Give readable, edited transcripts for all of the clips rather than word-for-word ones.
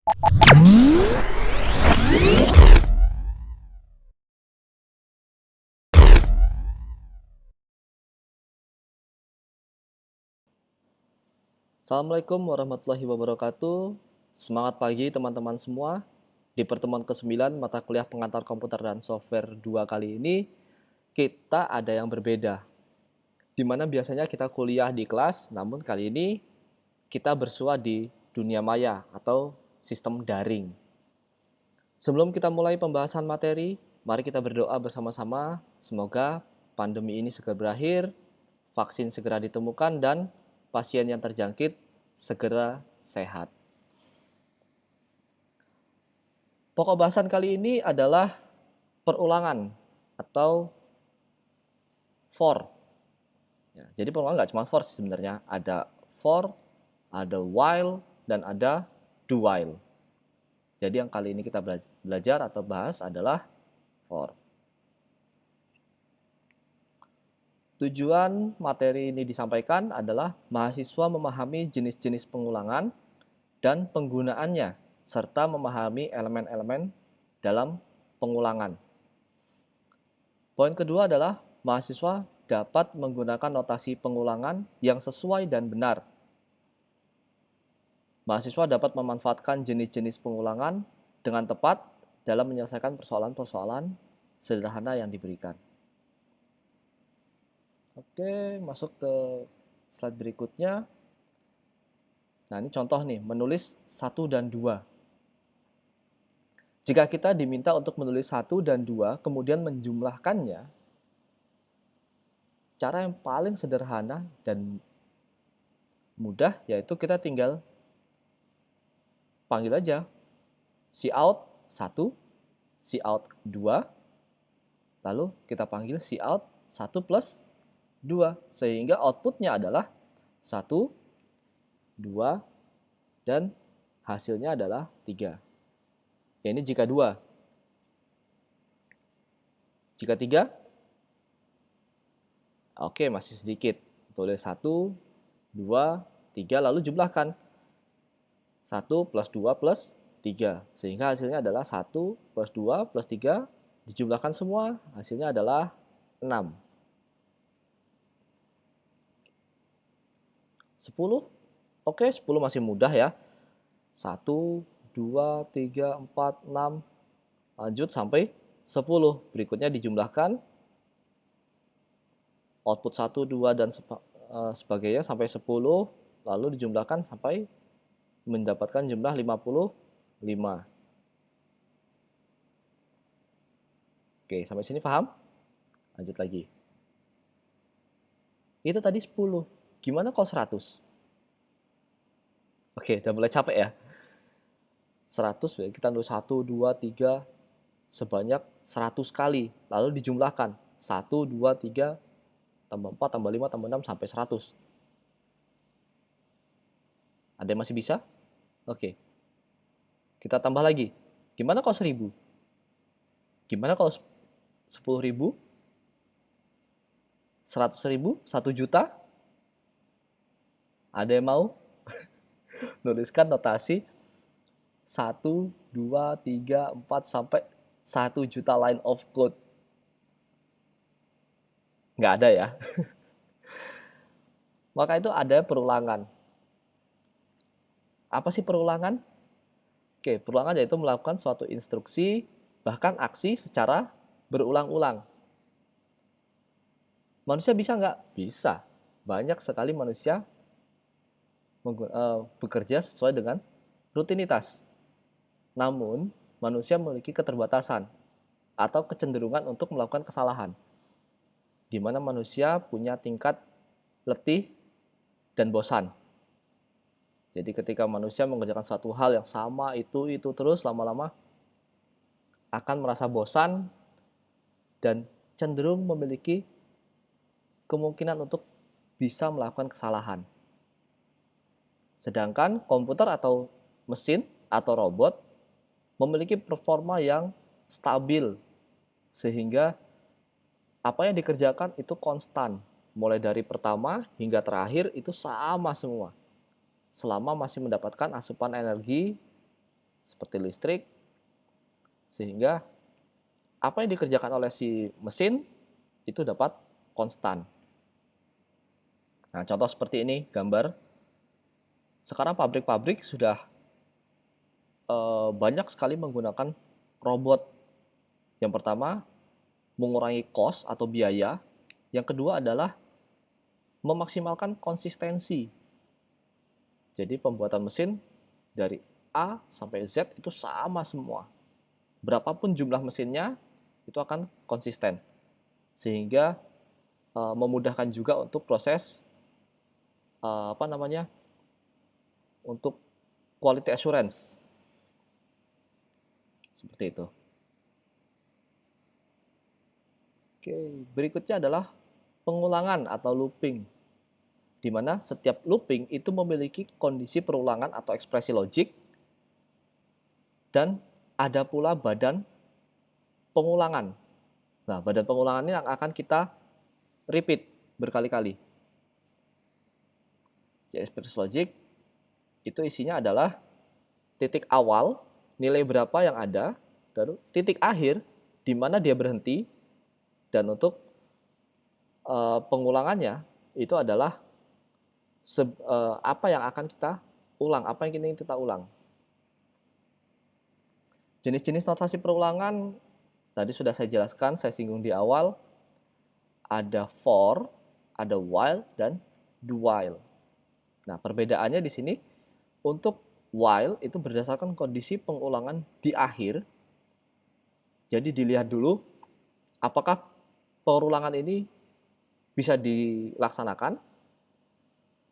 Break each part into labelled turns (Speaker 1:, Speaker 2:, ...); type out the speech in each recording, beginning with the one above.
Speaker 1: Assalamualaikum warahmatullahi wabarakatuh. Semangat pagi teman-teman semua. Di pertemuan ke-9 mata kuliah pengantar komputer dan software 2 kali ini, kita ada yang berbeda. Di mana biasanya kita kuliah di kelas, namun kali ini kita bersua di dunia maya atau sistem daring. Sebelum kita mulai pembahasan materi, mari kita berdoa bersama-sama. Semoga pandemi ini segera berakhir, vaksin segera ditemukan, dan pasien yang terjangkit segera sehat. Pokok bahasan kali ini adalah perulangan atau for. Ya, jadi perulangan nggak cuma for sebenarnya, ada for, ada while, dan ada do while. Jadi yang kali ini kita belajar atau bahas adalah for. Tujuan materi ini disampaikan adalah mahasiswa memahami jenis-jenis pengulangan dan penggunaannya, serta memahami elemen-elemen dalam pengulangan. Poin kedua adalah mahasiswa dapat menggunakan notasi pengulangan yang sesuai dan benar. Mahasiswa dapat memanfaatkan jenis-jenis pengulangan dengan tepat dalam menyelesaikan persoalan-persoalan sederhana yang diberikan. Oke, masuk ke slide berikutnya. Nah, ini contoh nih, menulis 1 dan 2. Jika kita diminta untuk menulis 1 dan 2, kemudian menjumlahkannya, cara yang paling sederhana dan mudah yaitu kita tinggal panggil aja cout 1, cout 2, lalu kita panggil cout 1 plus 2, sehingga outputnya adalah 1, 2, dan hasilnya adalah 3. Ya, ini jika 2. Jika 3, oke, masih sedikit. Tulis 1, 2, 3, lalu jumlahkan. 1 plus 2 plus 3. Sehingga hasilnya adalah 1 plus 2 plus 3. Dijumlahkan semua, hasilnya adalah 6. 10. Oke, 10 masih mudah ya. 1, 2, 3, 4, 6. Lanjut sampai 10. Berikutnya dijumlahkan. Output 1, 2, dan sebagainya sampai 10. Lalu dijumlahkan sampai mendapatkan jumlah 55. Oke, sampai sini paham? Lanjut lagi. Itu tadi 10. Gimana kalau 100? Oke, udah mulai capek ya. 100, kita nulis 1, 2, 3, sebanyak 100 kali. Lalu dijumlahkan. 1, 2, 3, tambah 4, tambah 5, tambah 6, sampai 100. Ada yang masih bisa? Oke. Kita tambah lagi. Gimana kalau 1000? Gimana kalau 10.000? 100.000? 1 juta? Ada yang mau? Nuliskan notasi 1, 2, 3, 4, sampai 1 juta line of code. Nggak ada ya. Maka itu ada perulangan. Apa sih perulangan? Oke, perulangan yaitu melakukan suatu instruksi, bahkan aksi secara berulang-ulang. Manusia bisa nggak? Bisa. Banyak sekali manusia bekerja sesuai dengan rutinitas. Namun, manusia memiliki keterbatasan atau kecenderungan untuk melakukan kesalahan, di mana manusia punya tingkat letih dan bosan. Jadi ketika manusia mengerjakan suatu hal yang sama itu terus, lama-lama akan merasa bosan dan cenderung memiliki kemungkinan untuk bisa melakukan kesalahan. Sedangkan komputer atau mesin atau robot memiliki performa yang stabil, sehingga apa yang dikerjakan itu konstan. Mulai dari pertama hingga terakhir itu sama semua. Selama masih mendapatkan asupan energi seperti listrik, sehingga apa yang dikerjakan oleh si mesin itu dapat konstan. Nah, contoh seperti ini gambar. Sekarang pabrik-pabrik sudah banyak sekali menggunakan robot. Yang pertama, mengurangi cost atau biaya. Yang kedua adalah memaksimalkan konsistensi. Jadi pembuatan mesin dari A sampai Z itu sama semua. Berapapun jumlah mesinnya itu akan konsisten. Sehingga memudahkan juga untuk proses untuk quality assurance. Seperti itu. Oke, berikutnya adalah pengulangan atau looping, di mana setiap looping itu memiliki kondisi perulangan atau ekspresi logik, dan ada pula badan pengulangan. Nah, badan pengulangan ini yang akan kita repeat berkali-kali. Jadi ekspresi logik itu isinya adalah titik awal, nilai berapa yang ada, dan titik akhir, di mana dia berhenti, dan untuk pengulangannya itu adalah apa yang akan kita ulang, apa yang ingin kita ulang. Jenis-jenis notasi perulangan tadi sudah saya jelaskan, saya singgung di awal. Ada for, ada while, dan do while. Nah, perbedaannya di sini untuk while itu berdasarkan kondisi pengulangan di akhir. Jadi dilihat dulu apakah perulangan ini bisa dilaksanakan,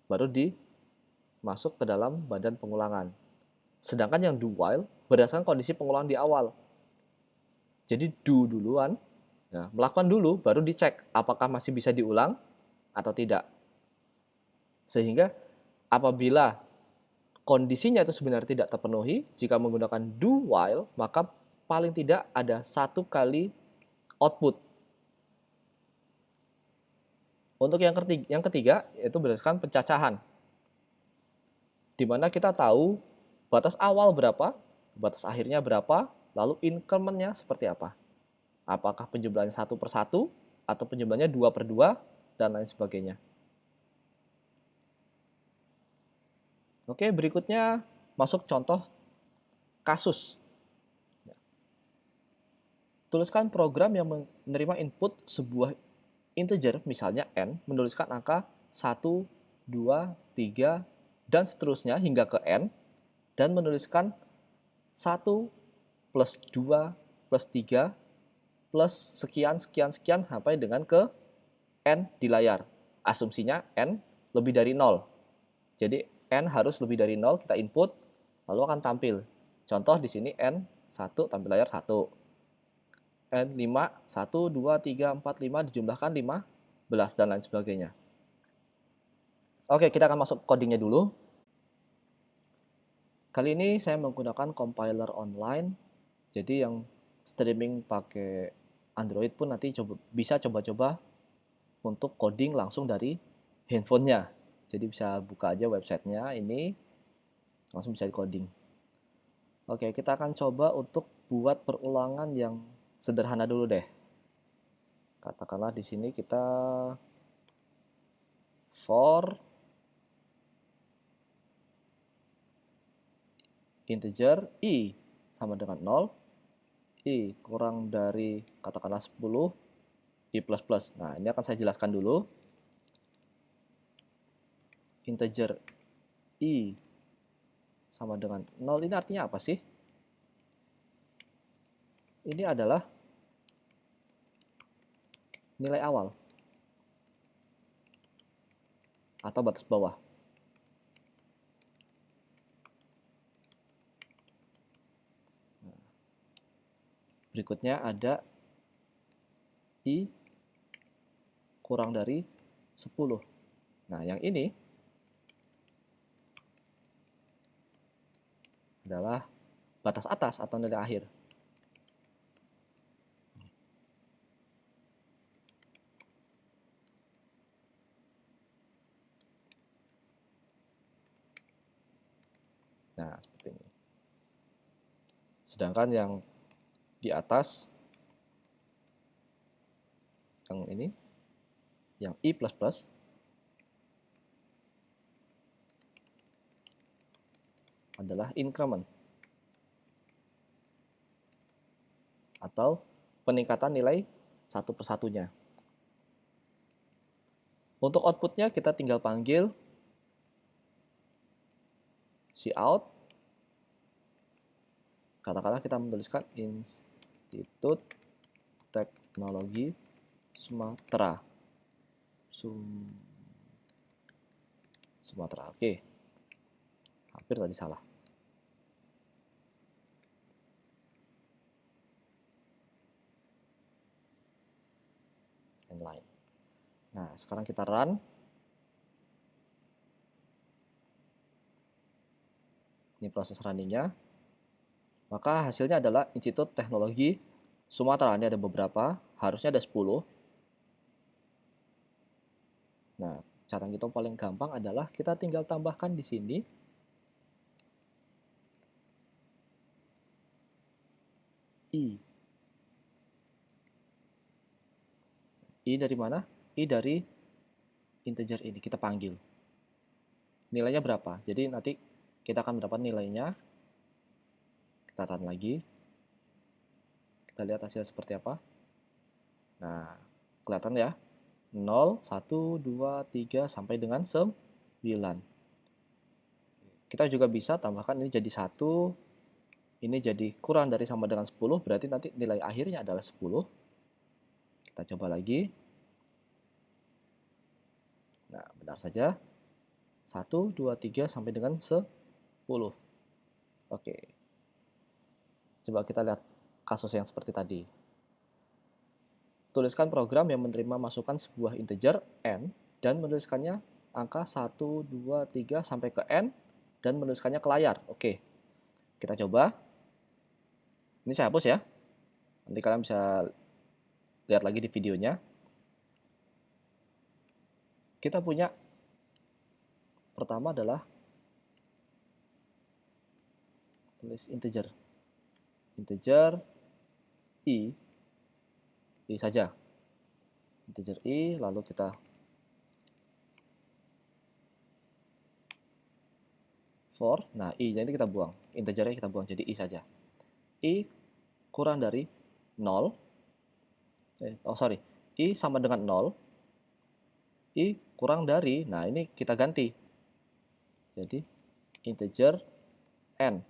Speaker 1: baru dimasuk ke dalam badan pengulangan. Sedangkan yang do while berdasarkan kondisi pengulangan di awal. Jadi do duluan, nah, melakukan dulu, baru dicek apakah masih bisa diulang atau tidak. Sehingga apabila kondisinya itu sebenarnya tidak terpenuhi, jika menggunakan do while, maka paling tidak ada satu kali output. Untuk yang ketiga yaitu berdasarkan pencacahan, di mana kita tahu batas awal berapa, batas akhirnya berapa, lalu increment-nya seperti apa. Apakah penjumlahannya 1/1 atau penjumlahannya 2/2 dan lain sebagainya. Oke, berikutnya masuk contoh kasus. Tuliskan program yang menerima input sebuah integer, misalnya n, menuliskan angka 1, 2, 3, dan seterusnya hingga ke n, dan menuliskan 1 plus 2 plus 3 plus sekian, sekian, sekian sampai dengan ke n di layar. Asumsinya n lebih dari 0. Jadi n harus lebih dari 0, kita input, lalu akan tampil. Contoh di sini n 1 tampil layar 1. N 5, 1, 2, 3, 4, 5 dijumlahkan 15 dan lain sebagainya. Oke, kita akan masuk codingnya dulu. Kali ini saya menggunakan compiler online. Jadi yang streaming pakai Android pun nanti bisa coba-coba untuk coding langsung dari handphonenya. Jadi bisa buka aja websitenya ini, langsung bisa di coding. Oke, kita akan coba untuk buat perulangan yang sederhana dulu deh. Katakanlah di sini kita for integer i sama dengan 0, i kurang dari katakanlah 10, i plus plus. Nah, ini akan saya jelaskan dulu. Integer i sama dengan 0 ini artinya apa sih? Ini adalah nilai awal atau batas bawah. Berikutnya ada i kurang dari 10. Nah, yang ini adalah batas atas atau nilai akhir. Nah, seperti ini. Sedangkan yang di atas, yang ini, yang i++, adalah increment atau peningkatan nilai satu persatunya. Untuk outputnya kita tinggal panggil cout. Katakanlah kita menuliskan Institut Teknologi Sumatera. Sumatera, oke. Hampir tadi salah. Inline. Nah, sekarang kita run. Ini proses runningnya. Maka hasilnya adalah Institut Teknologi Sumatera. Ini ada beberapa, harusnya ada 10. Nah, cara kita paling gampang adalah kita tinggal tambahkan di sini i. I dari mana? I dari integer ini, kita panggil. Nilainya berapa? Jadi nanti kita akan mendapat nilainya. Kita run lagi. Kita lihat hasilnya seperti apa. Nah, kelihatan ya. 0, 1, 2, 3, sampai dengan 9. Kita juga bisa tambahkan ini jadi 1. Ini jadi kurang dari sama dengan 10. Berarti nanti nilai akhirnya adalah 10. Kita coba lagi. Nah, benar saja. 1, 2, 3, sampai dengan 10. Oke. Coba kita lihat kasus yang seperti tadi. Tuliskan program yang menerima masukan sebuah integer n dan menuliskannya angka 1, 2, 3 sampai ke n dan menuliskannya ke layar. Oke. Kita coba. Ini saya hapus ya. Nanti kalian bisa lihat lagi di videonya. Kita punya pertama adalah tulis integer i saja, integer i, lalu kita for, nah i-nya ini kita buang, integernya kita buang, jadi i saja. I kurang dari 0, i sama dengan 0, i kurang dari, nah ini kita ganti, jadi integer n.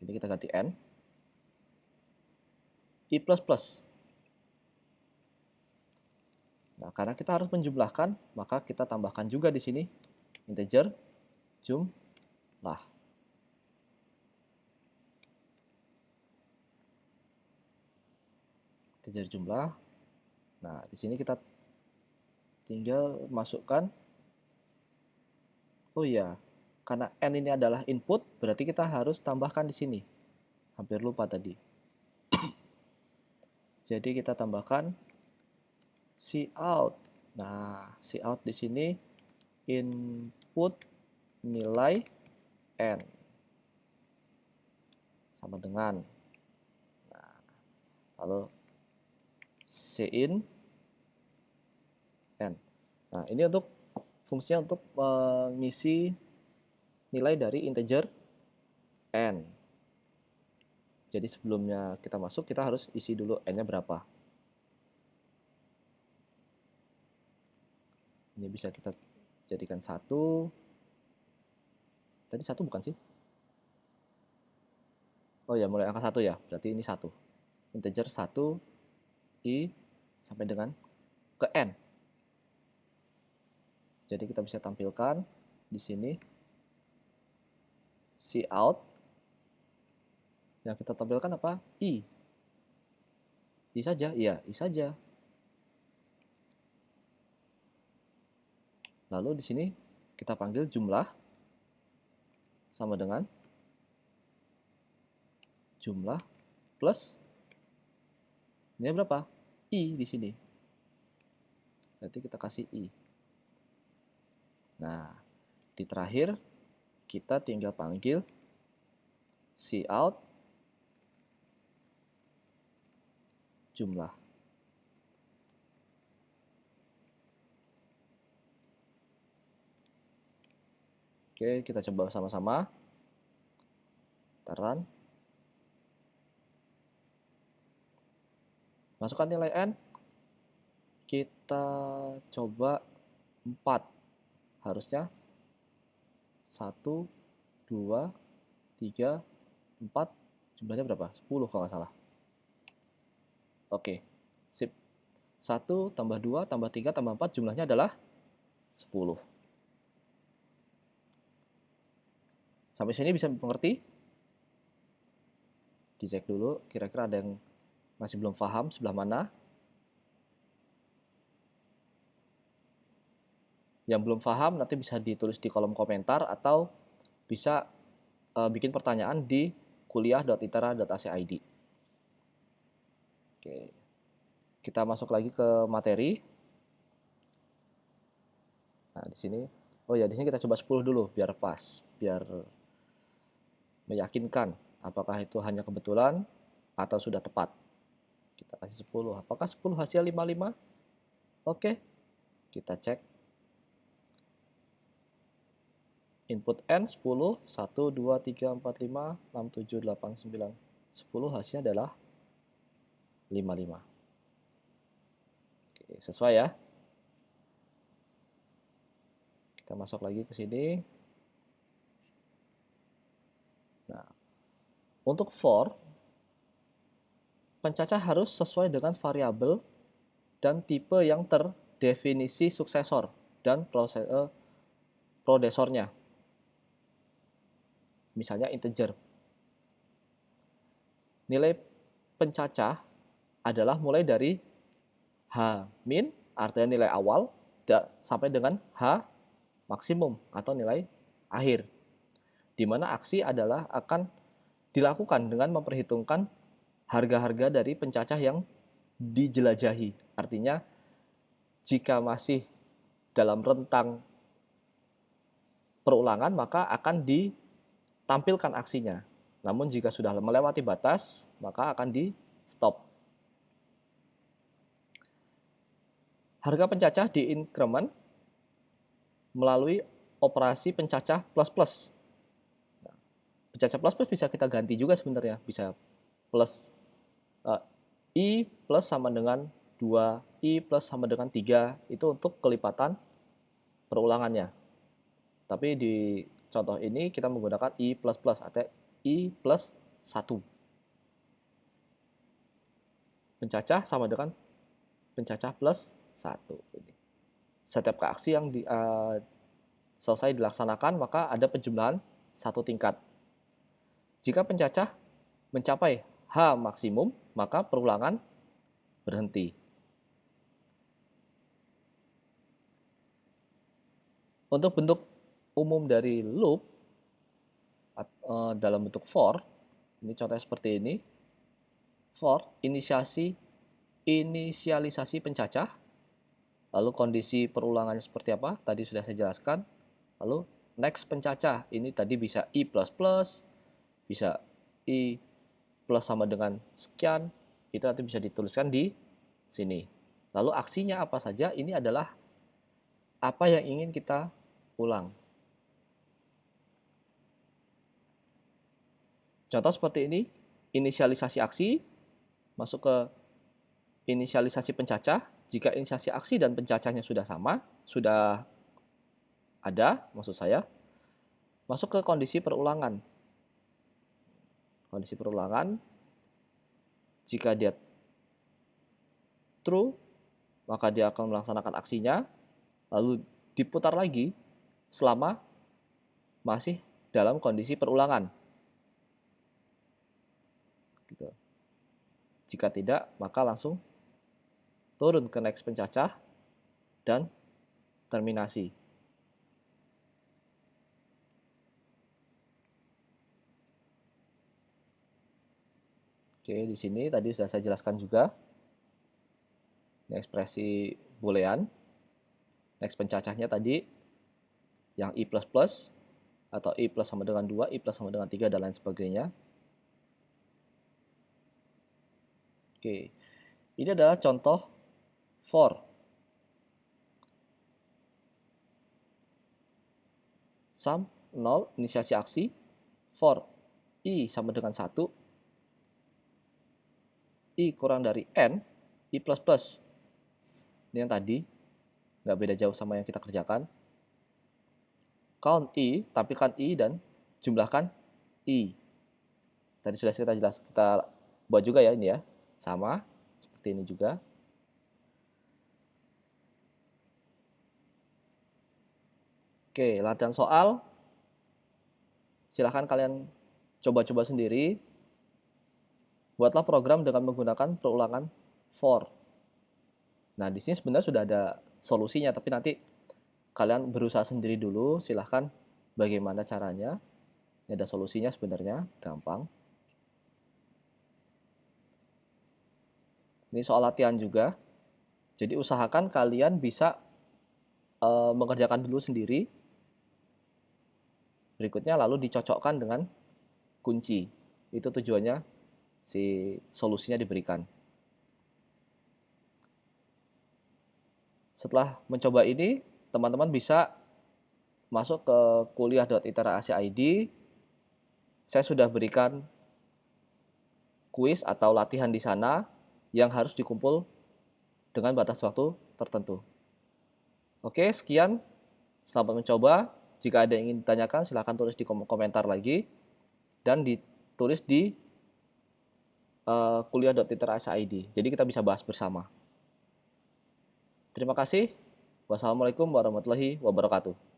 Speaker 1: Jadi kita ganti n. I++. Nah, karena kita harus menjumlahkan, maka kita tambahkan juga di sini integer jumlah. Integer jumlah. Nah, di sini kita tinggal masukkan. Oh iya, karena n ini adalah input, berarti kita harus tambahkan di sini. Hampir lupa tadi. Jadi kita tambahkan cout. Nah, cout di sini input nilai n sama dengan, nah, lalu cin n. Nah, ini untuk fungsinya untuk mengisi nilai dari integer n. Jadi sebelumnya kita masuk, kita harus isi dulu n-nya berapa. Ini bisa kita jadikan 1. Tadi 1 bukan sih? Oh ya, mulai angka 1 ya. Berarti ini 1. Integer 1 i sampai dengan ke n. Jadi kita bisa tampilkan di sini cout. Yang kita tampilkan apa? I. I saja? Iya, I saja. Lalu di sini kita panggil jumlah sama dengan jumlah plus ini berapa? I di sini. Berarti kita kasih I. Nah, di terakhir kita tinggal panggil Cout jumlah. Oke, kita coba sama-sama. Run. Masukkan nilai N. Kita coba 4. Harusnya 1, 2, 3, 4. Jumlahnya berapa? 10 kalau nggak salah. Oke, sip. 1 tambah 2 tambah 3 tambah 4 jumlahnya adalah 10. Sampai sini bisa mengerti? Dicek dulu, kira-kira ada yang masih belum paham sebelah mana. Yang belum paham nanti bisa ditulis di kolom komentar atau bisa bikin pertanyaan di kuliah.itera.ac.id. Oke. Kita masuk lagi ke materi. Nah, di sini kita coba 10 dulu biar pas, biar meyakinkan apakah itu hanya kebetulan atau sudah tepat. Kita kasih 10. Apakah 10 hasil 55? Oke. Kita cek. Input N 10, 1, 2, 3, 4, 5, 6, 7, 8, 9, 10 hasilnya adalah 55. Oke, sesuai ya. Kita masuk lagi ke sini. Nah, untuk for, pencacah harus sesuai dengan variabel dan tipe yang terdefinisi suksesor dan prodesornya. Misalnya integer. Nilai pencacah adalah mulai dari H min, artinya nilai awal, sampai dengan H maksimum atau nilai akhir. Di mana aksi adalah akan dilakukan dengan memperhitungkan harga-harga dari pencacah yang dijelajahi. Artinya, jika masih dalam rentang perulangan, maka akan ditampilkan aksinya. Namun jika sudah melewati batas, maka akan di stop. Harga pencacah diinkremen melalui operasi pencacah plus-plus. Nah, pencacah plus-plus bisa kita ganti juga sebenarnya. Bisa plus I plus sama dengan 2, I plus sama dengan 3. Itu untuk kelipatan perulangannya. Tapi di contoh ini kita menggunakan I plus plus atau I plus 1. Pencacah sama dengan pencacah plus 1. Setiap aksi yang selesai dilaksanakan, maka ada penjumlahan satu tingkat. Jika pencacah mencapai H maksimum, maka perulangan berhenti. Untuk bentuk umum dari loop dalam bentuk for, ini contohnya seperti ini. For inisialisasi pencacah, lalu kondisi perulangannya seperti apa, tadi sudah saya jelaskan. Lalu next pencacah, ini tadi bisa I plus plus, bisa I plus sama dengan sekian, itu nanti bisa dituliskan di sini. Lalu aksinya apa saja, ini adalah apa yang ingin kita ulang. Contoh seperti ini, inisialisasi aksi, masuk ke inisialisasi pencacah. Jika inisialisasi aksi dan pencacahnya sudah sama, sudah ada, maksud saya, masuk ke kondisi perulangan. Kondisi perulangan, jika dia true, maka dia akan melaksanakan aksinya, lalu diputar lagi selama masih dalam kondisi perulangan. Gitu. Jika tidak, maka langsung turun ke next pencacah dan terminasi. Oke, di sini tadi sudah saya jelaskan juga. Ini ekspresi boolean. Next pencacahnya tadi yang I++. atau I plus sama dengan 2, I plus sama dengan 3, dan lain sebagainya. Oke, ini adalah contoh for. Sum 0, inisiasi aksi, for I sama dengan 1, I kurang dari N, I plus plus. Ini yang tadi, nggak beda jauh sama yang kita kerjakan. Count I, tampilkan I dan jumlahkan I. Tadi sudah kita buat juga ya ini ya. Sama, seperti ini juga. Oke, latihan soal. Silahkan kalian coba-coba sendiri. Buatlah program dengan menggunakan perulangan for. Nah, di sini sebenarnya sudah ada solusinya, tapi nanti kalian berusaha sendiri dulu. Silahkan bagaimana caranya. Ini ada solusinya sebenarnya, gampang. Ini soal latihan juga. Jadi usahakan kalian bisa mengerjakan dulu sendiri. Berikutnya lalu dicocokkan dengan kunci. Itu tujuannya si solusinya diberikan. Setelah mencoba ini, teman-teman bisa masuk ke kuliah.iterasi.id. Saya sudah berikan kuis atau latihan di sana yang harus dikumpul dengan batas waktu tertentu. Oke, sekian. Selamat mencoba. Jika ada yang ingin ditanyakan, silahkan tulis di komentar lagi. Dan ditulis di kuliah.iterasi.id. Jadi kita bisa bahas bersama. Terima kasih. Wassalamualaikum warahmatullahi wabarakatuh.